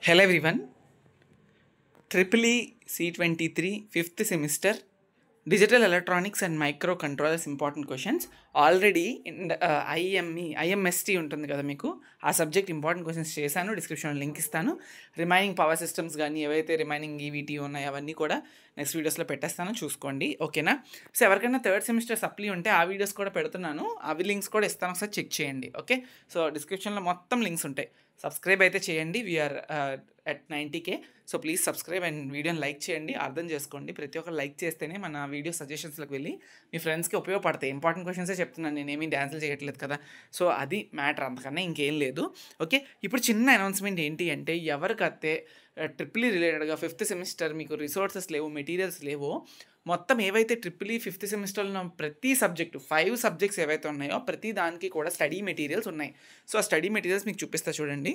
Hello everyone, Triple E C23 5th semester Digital Electronics and Microcontrollers important questions. Already in the IMST ఉంటుంది కదా మీకు ఆ subject important questions చేశాను. డిస్క్రిప్షన్లో link ఇస్తాను. రిమైనింగ్ పవర్ సిస్టమ్స్ కానీ ఏవైతే రిమైనింగ్ ఈవీటీ ఉన్నాయో అవన్నీ కూడా నెక్స్ట్ వీడియోస్లో పెట్టేస్తాను, చూసుకోండి. ఓకేనా? సో ఎవరికైనా థర్డ్ సెమిస్టర్ సప్లీ ఉంటే ఆ వీడియోస్ కూడా పెడుతున్నాను, అవి లింక్స్ కూడా ఇస్తాను, ఒకసారి చెక్ చేయండి. ఓకే, సో డిస్క్రిప్షన్లో మొత్తం లింక్స్ ఉంటాయి. సబ్స్క్రైబ్ అయితే చేయండి. We are at 90K. So please subscribe and వీడియోని లైక్ చేయండి. అర్థం చేసుకోండి, ప్రతి ఒక్కరు లైక్ చేస్తేనే మన వీడియో సజెషన్స్లోకి వెళ్ళి మీ ఫ్రెండ్స్కి ఉపయోగపడతాయి. ఇంపార్టెంట్ క్వశ్చన్సే చెప్తున్నాను, నేనేమీ డాన్సులు చేయట్లేదు కదా. సో అది మ్యాటర్, అంతకన్నా ఇంకేం లేదు. ఓకే, ఇప్పుడు చిన్న అనౌన్స్మెంట్ ఏంటి అంటే, ఎవరికైతే ట్రిపుల్ ఈ రిలేటెడ్గా ఫిఫ్త్ సెమిస్టర్ మీకు రిసోర్సెస్ లేవు, మెటీరియల్స్ లేవో, మొత్తం ఏవైతే ట్రిపుల్ ఈ ఫిఫ్త్ సెమిస్టర్లో ప్రతి సబ్జెక్టు 5 సబ్జెక్ట్స్ ఏవైతే ఉన్నాయో ప్రతి దానికి కూడా స్టడీ మెటీరియల్స్ ఉన్నాయి. సో ఆ స్టడీ మెటీరియల్స్ మీకు చూపిస్తా చూడండి.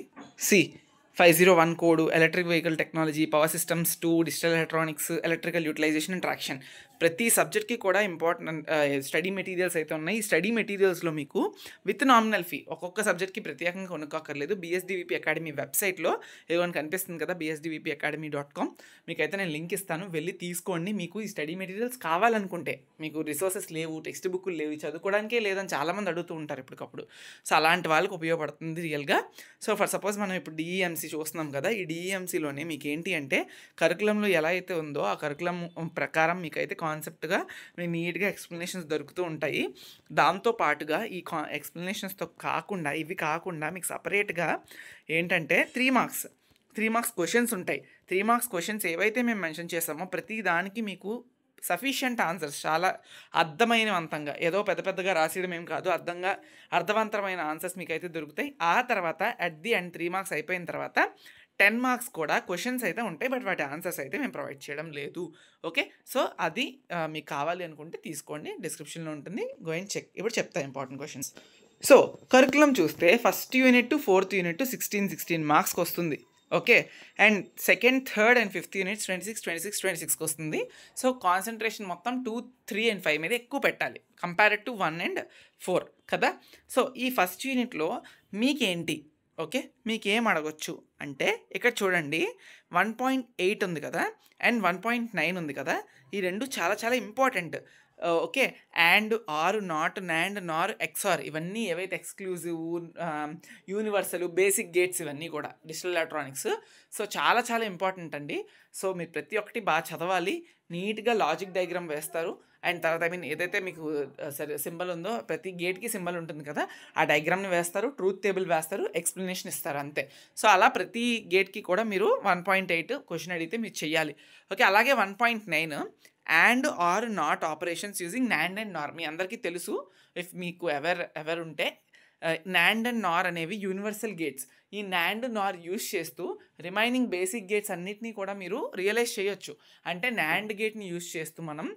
501 code, electric vehicle technology, power systems 2, digital electronics, electrical utilisation and traction, ప్రతి సబ్జెక్ట్కి కూడా ఇంపార్టెంట్ స్టడీ మెటీరియల్స్ అయితే ఉన్నాయి. ఈ స్టడీ మెటీరియల్స్లో మీకు విత్ నామినల్ ఫీ, ఒక్కొక్క సబ్జెక్ట్కి ప్రత్యేకంగా కొనుక్కోక్కర్లేదు. BSDVP అకాడమీ వెబ్సైట్లో ఏమైనా కనిపిస్తుంది కదా, BSDVPacademy.com, మీకైతే నేను లింక్ ఇస్తాను, వెళ్ళి తీసుకోండి. మీకు ఈ స్టడీ మెటీరియల్స్ కావాలనుకుంటే, మీకు రిసోర్సెస్ లేవు, టెక్స్ట్ బుక్లు లేవు, చదువుకోవడానికే లేదని చాలామంది అడుగుతూ ఉంటారు ఇప్పటికప్పుడు. సో అలాంటి వాళ్ళకి ఉపయోగపడుతుంది రియల్గా. సో ఫర్ సపోజ్ మనం ఇప్పుడు DEMC చూస్తున్నాం కదా, ఈ DEMCలోనే మీకు ఏంటి అంటే కరికులంలో ఎలా అయితే ఉందో ఆ కరికులం ప్రకారం మీకైతే కాన్సెప్ట్గా మీకు నీట్గా ఎక్స్ప్లెనేషన్స్ దొరుకుతూ ఉంటాయి. దాంతో పాటుగా ఈ ఎక్స్ప్లెనేషన్స్తో కాకుండా, ఇవి కాకుండా మీకు సపరేట్గా ఏంటంటే 3 మార్క్స్ క్వశ్చన్స్ ఉంటాయి. 3 మార్క్స్ క్వశ్చన్స్ ఏవైతే మేము మెన్షన్ చేసామో ప్రతి దానికి మీకు సఫిషియంట్ ఆన్సర్స్, చాలా అర్థమైనవంతంగా, ఏదో పెద్దగా రాసేయడం ఏం కాదు, అర్థవంతమైన ఆన్సర్స్ మీకైతే దొరుకుతాయి. ఆ తర్వాత అట్ ది ఎండ్ 3 మార్క్స్ అయిపోయిన తర్వాత 10 మార్క్స్ కూడా క్వశ్చన్స్ అయితే ఉంటాయి, బట్ వాటి ఆన్సర్స్ అయితే మేము ప్రొవైడ్ చేయడం లేదు. ఓకే, సో అది మీకు కావాలి అనుకుంటే తీసుకోండి, డిస్క్రిప్షన్లో ఉంటుంది, గో అండ్ చెక్. ఇప్పుడు చెప్తా ఇంపార్టెంట్ క్వశ్చన్స్. సో కరికులం చూస్తే first unit to 4th unit 16 మార్క్స్కి వస్తుంది. Okay, and second, third and fifth units 26 వస్తుంది. సో కాన్సన్ట్రేషన్ మొత్తం 2, 3 and 5 మీద ఎక్కువ పెట్టాలి కంపేర్డ్ టు 1 and 4 కదా. సో ఈ ఫస్ట్ యూనిట్లో మీకేంటి, ఓకే, మీకేం అడగొచ్చు అంటే ఇక్కడ చూడండి 1.8 ఉంది కదా అండ్ 1.9 ఉంది కదా, ఈ రెండు చాలా చాలా important. Okay, and, or, not, NAND, NOR, XOR, ఇవన్నీ ఏవైతే ఎక్స్క్లూజివ్, యూనివర్సల్, బేసిక్ గేట్స్, ఇవన్నీ కూడా డిజిటల్ ఎలక్ట్రానిక్స్. సో చాలా చాలా ఇంపార్టెంట్ అండి. సో మీరు ప్రతి ఒక్కటి బాగా చదవాలి, నీట్గా లాజిక్ డయాగ్రామ్ వేస్తారు, అండ్ తర్వాత ఏదైతే మీకు సరే సింబల్ ఉందో, ప్రతి గేట్కి సింబల్ ఉంటుంది కదా, ఆ డయాగ్రామ్ని వేస్తారు, ట్రూత్ టేబుల్ వేస్తారు, ఎక్స్ప్లెనేషన్ ఇస్తారు, అంతే. సో అలా ప్రతి గేట్కి కూడా మీరు 1.8 క్వశ్చన్ అడిగితే మీరు చెయ్యాలి. ఓకే, అలాగే 1.9 and, or, not operations using NAND and NOR. మీ అందరికీ తెలుసు, ఇఫ్ మీకు ఎవర్ ఉంటే, నాండ్ అండ్ నార్ అనేవి యూనివర్సల్ గేట్స్. ఈ నాండ్ నార్ యూజ్ చేస్తూ రిమైనింగ్ బేసిక్ గేట్స్ అన్నిటినీ కూడా మీరు రియలైజ్ చేయొచ్చు. అంటే నాండ్ గేట్ని యూజ్ చేస్తూ మనం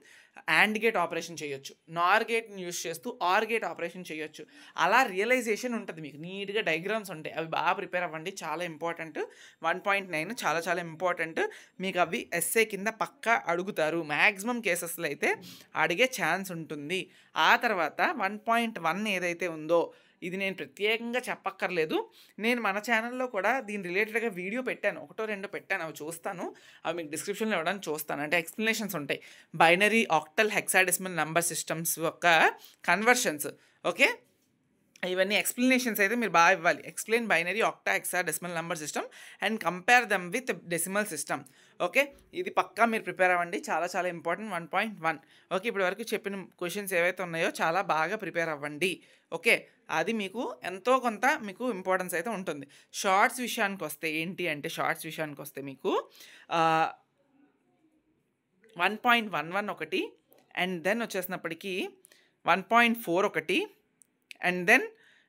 అండ్ గేట్ ఆపరేషన్ చేయొచ్చు, నార్ గేట్ని యూజ్ చేస్తూ ఆర్ గేట్ ఆపరేషన్ చేయొచ్చు. అలా రియలైజేషన్ ఉంటుంది, మీకు నీట్గా డయాగ్రామ్స్ ఉంటాయి, అవి బాగా ప్రిపేర్ అవ్వండి, చాలా ఇంపార్టెంట్. 1.9 చాలా చాలా ఇంపార్టెంట్, మీకు అవి ఎస్ఏ కింద పక్కా అడుగుతారు, మ్యాక్సిమం కేసెస్లో అయితే అడిగే ఛాన్స్ ఉంటుంది. ఆ తర్వాత 1.1 ఏదైతే ఉందో, ఇది నేను ప్రత్యేకంగా చెప్పక్కర్లేదు, నేను మన ఛానల్లో కూడా దీని రిలేటెడ్గా వీడియో పెట్టాను, 1-2 పెట్టాను, అవి చూస్తాను, అవి మీకు డిస్క్రిప్షన్లో ఇవ్వడానికి చూస్తాను. అంటే ఎక్స్ప్లెనేషన్స్ ఉంటాయి, binary, octal, hexadecimal number systems యొక్క కన్వర్షన్స్. ఓకే, ఇవన్నీ ఎక్స్ప్లెనేషన్స్ అయితే మీరు బాగా ఇవ్వాలి. Explain binary, octa, hexa decimal number system and compare them with decimal system. Okay, ఇది పక్కా మీరు ప్రిపేర్ అవ్వండి, చాలా చాలా ఇంపార్టెంట్. 1.1. ఓకే, ఇప్పటి వరకు చెప్పిన క్వశ్చన్స్ ఏవైతే ఉన్నాయో చాలా బాగా ప్రిపేర్ అవ్వండి. ఓకే, అది మీకు ఎంతో కొంత మీకు ఇంపార్టెన్స్ అయితే ఉంటుంది. షార్ట్స్ విషయానికి వస్తే ఏంటి అంటే, మీకు 1.11 ఒకటి, అండ్ దెన్ వచ్చేసినప్పటికీ 1.4 ఒకటి, అండ్ దెన్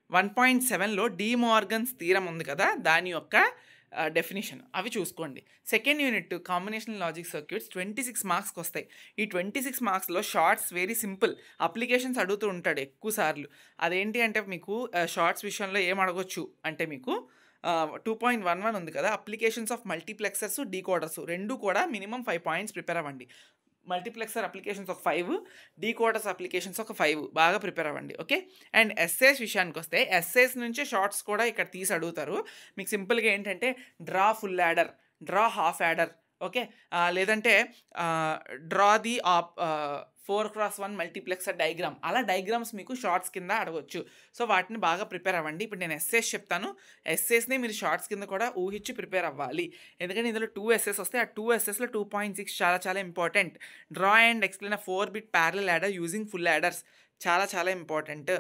1.7లో డీమార్గన్స్ థీరం ఉంది కదా, దాని యొక్క డెఫినేషన్, అవి చూసుకోండి. Second unit combinational logic circuits 26 మార్క్స్కి వస్తాయి. ఈ 26 మార్క్స్లో షార్ట్స్ వెరీ సింపుల్, అప్లికేషన్స్ అడుగుతూ ఉంటాడు ఎక్కువ సార్లు. అదేంటి అంటే మీకు షార్ట్స్ విషయంలో ఏం అడగొచ్చు అంటే, మీకు 2.11 ఉంది కదా, అప్లికేషన్స్ ఆఫ్ మల్టీప్లెక్సర్స్, డీకోడర్స్, రెండు కూడా మినిమం 5 పాయింట్స్ ప్రిపేర్ అవ్వండి. మల్టీప్లెక్సర్ అప్లికేషన్స్ ఒక 5, డీకోడర్స్ అప్లికేషన్స్ ఒక 5 బాగా ప్రిపేర్ అవ్వండి. ఓకే. అండ్ ఎస్సేస్ విషయానికి వస్తే ఎస్సేస్ నుంచే షార్ట్స్ కూడా ఇక్కడ తీసి అడుగుతారు. మీకు సింపుల్గా ఏంటంటే draw full adder, draw half adder, okay, లేదంటే draw the 4x1 multiplexer diagram, అలా డయాగ్రామ్స్ మీకు షార్ట్స్ కింద అడగవచ్చు. సో వాటిని బాగా ప్రిపేర్ అవ్వండి. ఇప్పుడు నేను ఎస్సేస్ చెప్తాను, ఎస్సేస్ని మీరు షార్ట్స్ కింద కూడా ఊహించి ప్రిపేర్ అవ్వాలి. ఎందుకంటే ఇందులో 2 ఎస్సేస్ వస్తాయి. ఆ 2 ఎస్సేస్లో 2.6 చాలా చాలా important. Draw and explain 4-bit parallel adder using full adders, చాలా చాలా important.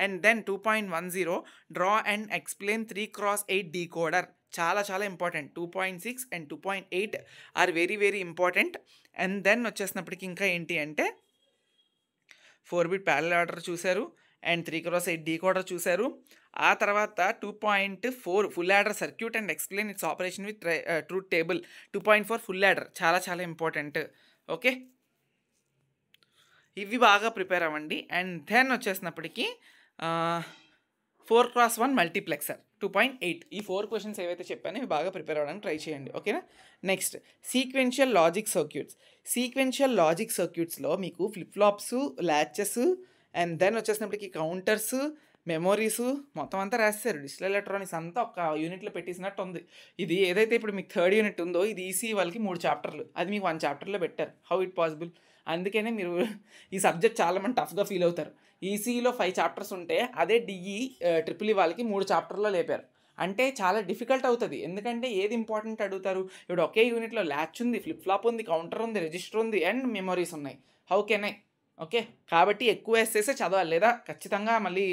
And then 2.10 draw and explain 3x8 decoder, చాలా చాలా important. 2.6 and 2.8 are very very important. And then వచ్చేసినప్పటికి ఇంకా ఏంటి అంటే 4-bit ప్యారలల్ యాడర్ చూశారు అండ్ 3x8 డీకోడర్ చూశారు. ఆ తర్వాత 2.4 full adder circuit and explain its operation with truth table. 2.4 full adder చాలా చాలా ఇంపార్టెంట్. ఓకే, ఇవి బాగా ప్రిపేర్ అవ్వండి. అండ్ దెన్ వచ్చేసినప్పటికీ 4x1 మల్టీప్లెక్సర్ 2.8, ఈ 4 క్వశ్చన్స్ ఏవైతే చెప్పానో ఇవి బాగా ప్రిపేర్ అవ్వడానికి ట్రై చేయండి. ఓకేనా. Next sequential logic circuits. Sequential logic సర్క్యూట్స్లో మీకు flip flops, latches and then వచ్చేసినప్పటికీ కౌంటర్స్, మెమోరీస్ మొత్తం అంతా రాస్తారు. డిజిటల్ ఎలక్ట్రానిక్స్ అంతా ఒక యూనిట్లో పెట్టేసినట్టు ఉంది. ఇది ఏదైతే ఇప్పుడు మీకు 3rd యూనిట్ ఉందో ఇది ఈసీ వాళ్ళకి 3 చాప్టర్లు, అది మీకు 1 చాప్టర్లో పెట్టారు. How it possible? అందుకనే మీరు ఈ సబ్జెక్ట్ చాలామంది టఫ్గా ఫీల్ అవుతారు. ఈసీలో 5 చాప్టర్స్ ఉంటే అదే డిఈ ట్రిపుల్ ఈ వాళ్ళకి 3 చాప్టర్లో లేపారు. అంటే చాలా డిఫికల్ట్ అవుతుంది. ఎందుకంటే ఏది ఇంపార్టెంట్ అడుగుతారు. ఇప్పుడు ఒకే యూనిట్లో ల్యాచ్ ఉంది, ఫ్లిప్ ఫ్లాప్ ఉంది, కౌంటర్ ఉంది, రిజిస్టర్ ఉంది అండ్ మెమరీస్ ఉన్నాయి. How can I? ఓకే, కాబట్టి ఎక్కువ ఎస్సేసే చదవాలి, లేదా ఖచ్చితంగా మళ్ళీ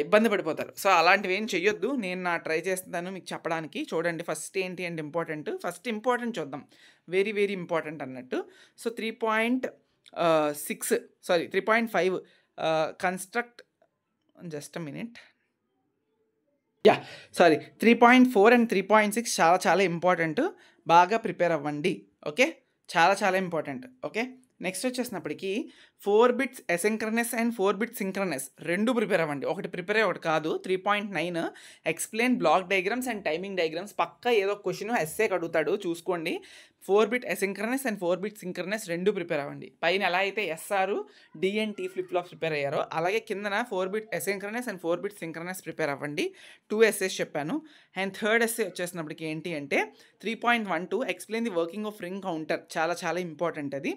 ఇబ్బంది పడిపోతారు. సో అలాంటివి ఏం చెయ్యొద్దు. నేను ట్రై చేస్తాను మీకు చెప్పడానికి. చూడండి ఫస్ట్ ఏంటి అంటే ఇంపార్టెంట్, ఫస్ట్ ఇంపార్టెంట్ చూద్దాం, వెరీ వెరీ ఇంపార్టెంట్ అన్నట్టు. So 3.5 construct, just a minute, 3.4 and 3.6 చాలా చాలా ఇంపార్టెంట్, బాగా ప్రిపేర్ అవ్వండి. ఓకే, చాలా చాలా ఇంపార్టెంట్. ఓకే, నెక్స్ట్ వచ్చేసినప్పటికీ 4 bits asynchronous and 4 bits synchronous రెండు ప్రిపేర్ అవ్వండి. ఒకటి ప్రిపేర్ ఒకటి కాదు. 3.9 explain block diagrams and timing diagrams, పక్కా ఏదో క్వశ్చన్ ఎస్సేకి అడుగుతాడు, చూసుకోండి. 4-bit asynchronous and 4-bit synchronous రెండు ప్రిపేర్ అవ్వండి. పైన ఎలా అయితే SR, D and T flip flop prepare అయ్యారో అలాగే కిందన 4-bit asynchronous and 4-bit synchronous prepare అవ్వండి. 2 essays చెప్పాను. అండ్ 3rd essay వచ్చేసినప్పటికి ఏంటి అంటే 3.12 explain the working of ring counter, చాలా చాలా ఇంపార్టెంట్ అది.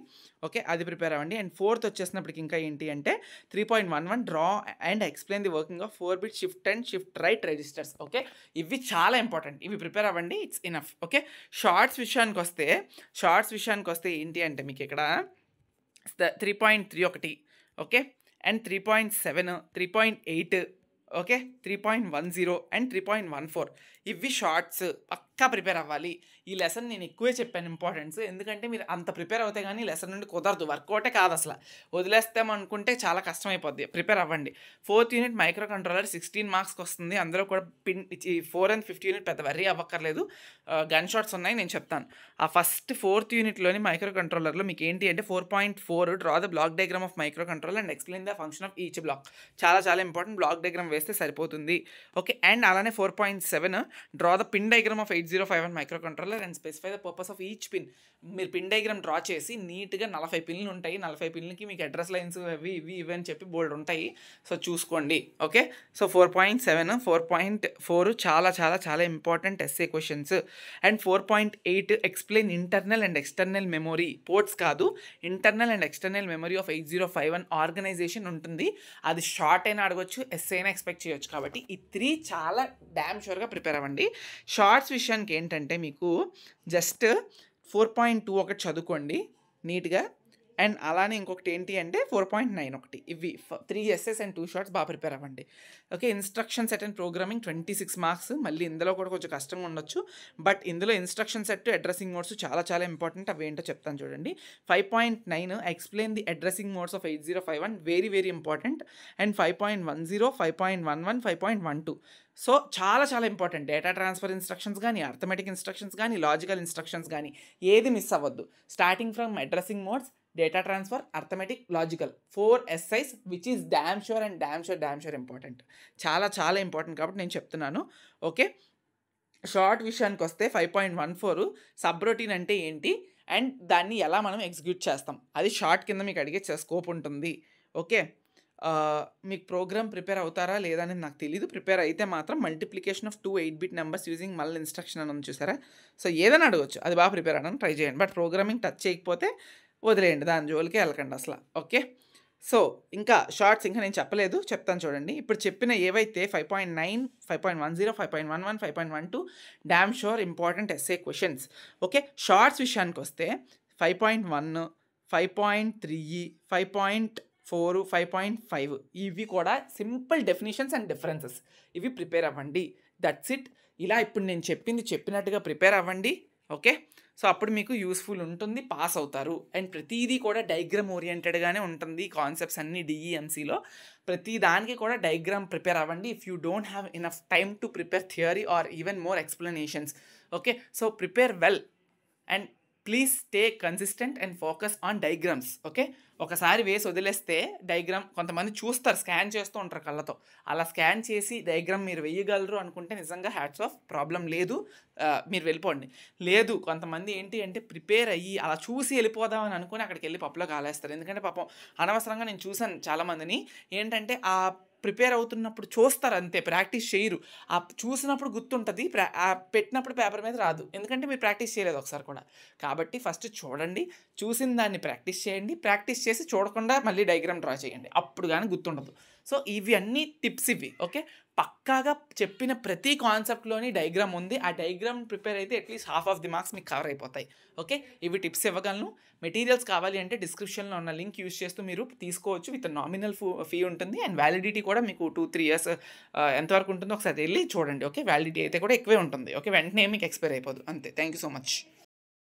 ఓకే, అది ప్రిపేర్ అవ్వండి. అండ్ 4th వచ్చేసినప్పటికి ఇంకా ఏంటి అంటే 3.11 draw and explain the working of 4-bit shift and shift right registers. Okay, ఇవి చాలా ఇంపార్టెంట్, ఇవి ప్రిపేర్ అవ్వండి. It's enough. ఓకే, షార్ట్స్ విషయానికి వస్తే ఏంటి అంటే మీకు ఇక్కడ 3.3 ఒకటి, ఓకే, అండ్ 3.7, 3.8, ఓకే, 3.10 అండ్ 3.14 ఇవి షార్ట్స్ పక్కా ప్రిపేర్ అవ్వాలి. ఈ లెసన్ నేను ఎక్కువే చెప్పాను ఇంపార్టెన్స్, ఎందుకంటే మీరు అంత ప్రిపేర్ అవుతే కానీ లెసన్ నుండి కుదరదు, వర్కౌటే కాదు అసలు. వదిలేస్తామనుకుంటే చాలా కష్టమైపోద్ది. ప్రిపేర్ అవ్వండి. 4th యూనిట్ మైక్రో కంట్రోలర్ 16 మార్క్స్కి వస్తుంది. అందులో కూడా 4 and 5th యూనిట్ పెద్ద వర్రీ అవ్వక్కర్లేదు, గన్ షాట్స్ ఉన్నాయి, నేను చెప్తాను. ఆ ఫస్ట్ 4th యూనిట్లోని మైక్రో కంట్రోలర్లో మీకు ఏంటి అంటే 4.4 draw the block diagram of micro controller and explain the function of each black, చాలా చాలా ఇంపార్టెంట్. బ్లాక్ డయాగ్రామ్ వేస్తే సరిపోతుంది. ఓకే, అండ్ అలానే 4.7 draw the pin diagram of 8051 micro controller and specify the purpose of each pin. మీరు pin diagram draw చేసి నీట్గా 40 పిన్లు ఉంటాయి, 40 పిన్లకి మీకు అడ్రస్ లైన్స్ అవి ఇవి అని చెప్పి బోల్డ్ ఉంటాయి. సో చూసుకోండి. ఓకే, సో 4.7, 4.4 చాలా చాలా చాలా important SA questions. And 4.8 explain internal and external memory, ports కాదు, internal and external memory of 8051 organisation ఉంటుంది. అది షార్ట్ అయినా అడగవచ్చు, ఎస్ఏ అయినా ఎక్స్పెక్ట్ చేయొచ్చు. కాబట్టి ఈ 3 చాలా డ్యామ్ షూర్గా ప్రిపేర్ అవ్వండి. షార్ట్స్ విషయానికి ఏంటంటే మీకు జస్ట్ 4.2 ఒకటి చదువుకోండి నీట్గా. అండ్ అలానే ఇంకొకటి ఏంటి అంటే 4.9 ఒకటి. ఇవి 3 essays అండ్ 2 షార్ట్స్ బాగా ప్రిపేర్ అవ్వండి. Okay, instruction set and programming 26 marks. మళ్ళీ ఇందులో కూడా కొంచెం కష్టంగా ఉండొచ్చు, బట్ ఇందులో ఇన్స్ట్రక్షన్ సెట్, అడ్రసింగ్ మోడ్స్ చాలా చాలా ఇంపార్టెంట్. అవి ఏంటో చెప్తాను చూడండి. 5.9 explain the addressing modes of 8051, very very important. And 5.10, 5.11, 5.12 so చాలా చాలా ఇంపార్టెంట్. డేటా ట్రాన్స్ఫర్ ఇన్స్ట్రక్షన్స్ కానీ, అర్థమెటిక్ ఇన్స్ట్రక్షన్స్ కానీ, లాజికల్ ఇన్స్ట్రక్షన్స్ కానీ ఏది మిస్ అవ్వద్దు. Starting from addressing modes, data transfer, arithmetic, logical, 4 essays which is damn sure and damn sure important, చాలా చాలా important కాబట్టి నేను చెప్తున్నాను. ఓకే, షార్ట్ విషయానికి వస్తే 5.14 సబ్ రొటీన్ అంటే ఏంటి అండ్ దాన్ని ఎలా మనం ఎగ్జిక్యూట్ చేస్తాం, అది షార్ట్ కింద మీకు అడిగే స్కోప్ ఉంటుంది. ఓకే, మీకు ప్రోగ్రామ్ ప్రిపేర్ అవుతారా లేదా అనేది నాకు తెలీదు. ప్రిపేర్ అయితే మాత్రం multiplication of 2 8-bit numbers using మళ్ళీ ఇన్స్ట్రక్షన్ అని ఉంది చూసారా, సో ఏదైనా అడగవచ్చు, అది బాగా ప్రిపేర్ అవ్వడానికి ట్రై చేయండి. బట్ ప్రోగ్రామింగ్ టచ్ చేయకపోతే వదిలేయండి, దాని జోలికే వెళ్ళకండి అసలు. ఓకే, సో ఇంకా షార్ట్స్ ఇంకా నేను చెప్పలేదు, చెప్తాను చూడండి. ఇప్పుడు చెప్పిన ఏవైతే 5.9, 5.10, 5.11, 5.12 damn sure important SA questions. Okay, shorts విషయానికి వస్తే 5.1, 5.3, 5.4, 5.5 ఇవి కూడా సింపుల్ డెఫినేషన్స్ అండ్ డిఫరెన్సెస్, ఇవి ప్రిపేర్ అవ్వండి. That's it. ఇలా ఇప్పుడు నేను చెప్పినట్టుగా ప్రిపేర్ అవ్వండి. ఓకే, సో అప్పుడు మీకు యూస్ఫుల్ ఉంటుంది, పాస్ అవుతారు. అండ్ ప్రతిదీ కూడా డయాగ్రామ్ ఓరియంటెడ్గానే ఉంటుంది, కాన్సెప్ట్స్ అన్నీ డిఈఎంసీలో ప్రతి దానికి కూడా డయాగ్రామ్ ప్రిపేర్ అవ్వండి. If you don't have enough time to prepare theory are even more explanations. Okay, so prepare well and please stay consistent and focus on diagrams. Okay, ఒకసారి వేసి వదిలేస్తే డయాగ్రామ్ కొంతమంది చూస్తారు, స్కాన్ చేస్తూ ఉంటారు కళ్ళతో, అలా స్కాన్ చేసి డయాగ్రామ్ మీరు వేయగలరు అనుకుంటే నిజంగా హ్యాట్స్ ఆఫ్, ప్రాబ్లం లేదు, మీరు వెళ్ళిపోండి. లేదు, కొంతమంది ఏంటి అంటే ప్రిపేర్ అయ్యి అలా చూసి వెళ్ళిపోదామని అనుకుని అక్కడికి వెళ్ళి పప్పులో కాలేస్తారు. ఎందుకంటే పాపం అనవసరంగా నేను చూసాను చాలామందిని ఏంటంటే ఆ ప్రిపేర్ అవుతున్నప్పుడు చూస్తారు అంతే, ప్రాక్టీస్ చేయరు. ఆ చూసినప్పుడు గుర్తుంటుంది, పెట్టినప్పుడు పేపర్ మీద రాదు, ఎందుకంటే మీరు ప్రాక్టీస్ చేయలేదు ఒకసారి కూడా. కాబట్టి ఫస్ట్ చూడండి, చూసిన దాన్ని ప్రాక్టీస్ చేయండి, ప్రాక్టీస్ చేసి చూడకుండా మళ్ళీ డయాగ్రామ్ డ్రా చేయండి, అప్పుడు కానీ గుర్తుండదు. సో ఇవి అన్ని టిప్స్ ఇవి. ఓకే, పక్కాగా చెప్పిన ప్రతి కాన్సెప్ట్లోని డయాగ్రామ్ ఉంది, ఆ డయాగ్రామ్ ప్రిపేర్ అయితే at least half of the marks మీకు కవర్ అయిపోతాయి. ఓకే, ఇవి టిప్స్ ఇవ్వగలను. మెటీరియల్స్ కావాలి అంటే డిస్క్రిప్షన్లో ఉన్న లింక్ యూస్ చేస్తూ మీరు తీసుకోవచ్చు, విత్ నామినల్ ఫీ ఉంటుంది. అండ్ వ్యాలిడిటీ కూడా మీకు 2-3 years ఎంతవరకు ఉంటుందో ఒకసారి వెళ్ళి చూడండి. ఓకే, వ్యాలిడిటీ అయితే కూడా ఎక్కువే ఉంటుంది. ఓకే, వెంటనే మీకు ఎక్స్పైర్ అయిపోదు, అంతే. Thank you so much.